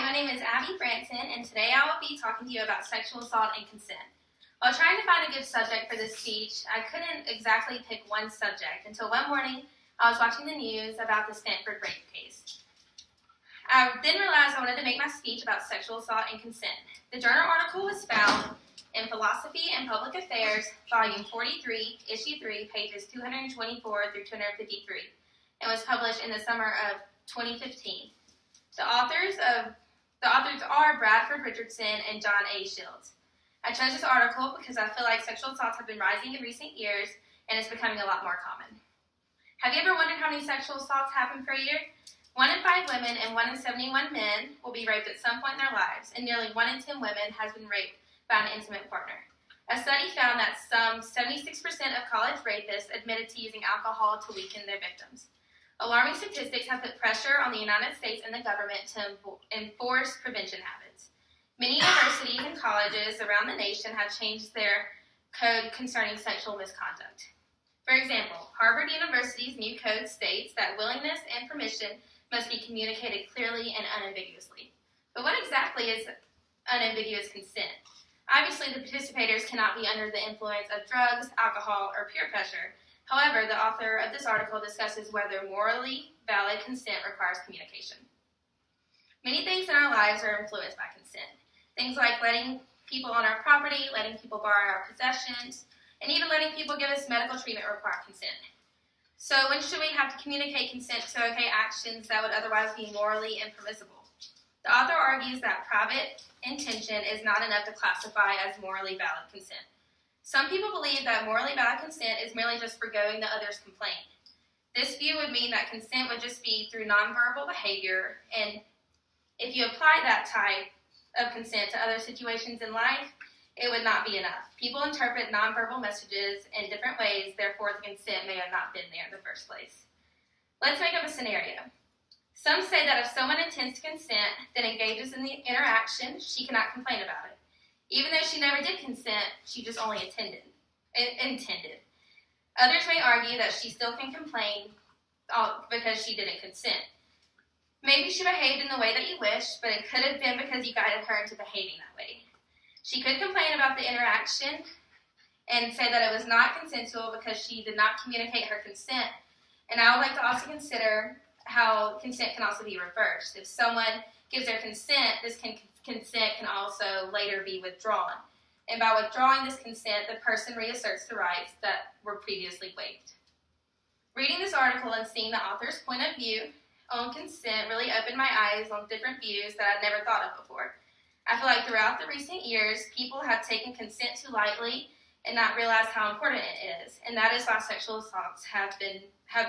my name is Abby Branson, and today I will be talking to you about sexual assault and consent. While trying to find a good subject for this speech, I couldn't exactly pick one subject until one morning I was watching the news about the Stanford rape case. I then realized I wanted to make my speech about sexual assault and consent. The journal article was found in Philosophy and Public Affairs, Volume 43, Issue 3, pages 224 through 253, and was published in the summer of 2015. The authors are Bradford Richardson and John A. Shields. I chose this article because I feel like sexual assaults have been rising in recent years and it's becoming a lot more common. Have you ever wondered how many sexual assaults happen per year? 1 in 5 women and 1 in 71 men will be raped at some point in their lives, and nearly 1 in 10 women has been raped by an intimate partner. A study found that some 76% of college rapists admitted to using alcohol to weaken their victims. Alarming statistics have put pressure on the United States and the government to enforce prevention habits. Many universities and colleges around the nation have changed their code concerning sexual misconduct. For example, Harvard University's new code states that willingness and permission must be communicated clearly and unambiguously. But what exactly is unambiguous consent? Obviously, the participators cannot be under the influence of drugs, alcohol, or peer pressure. However, the author of this article discusses whether morally valid consent requires communication. Many things in our lives are influenced by consent. Things like letting people on our property, letting people borrow our possessions, and even letting people give us medical treatment require consent. So when should we have to communicate consent to okay actions that would otherwise be morally impermissible? The author argues that private intention is not enough to classify as morally valid consent. Some people believe that morally valid consent is merely just forgoing the other's complaint. This view would mean that consent would just be through nonverbal behavior, and if you apply that type of consent to other situations in life, it would not be enough. People interpret nonverbal messages in different ways, therefore the consent may have not been there in the first place. Let's make up a scenario. Some say that if someone intends to consent, then engages in the interaction, she cannot complain about it. Even though she never did consent, she just only intended. Others may argue that she still can complain because she didn't consent. Maybe she behaved in the way that you wish, but it could have been because you guided her into behaving that way. She could complain about the interaction and say that it was not consensual because she did not communicate her consent. And I would like to also consider how consent can also be reversed. If someone gives their consent, this consent can also later be withdrawn. And by withdrawing this consent, the person reasserts the rights that were previously waived. Reading this article and seeing the author's point of view on consent really opened my eyes on different views that I'd never thought of before. I feel like throughout the recent years, people have taken consent too lightly and not realized how important it is. And that is why sexual assaults have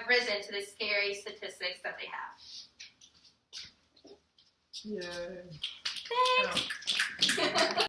risen to the scary statistics that they have. Yay. Thanks.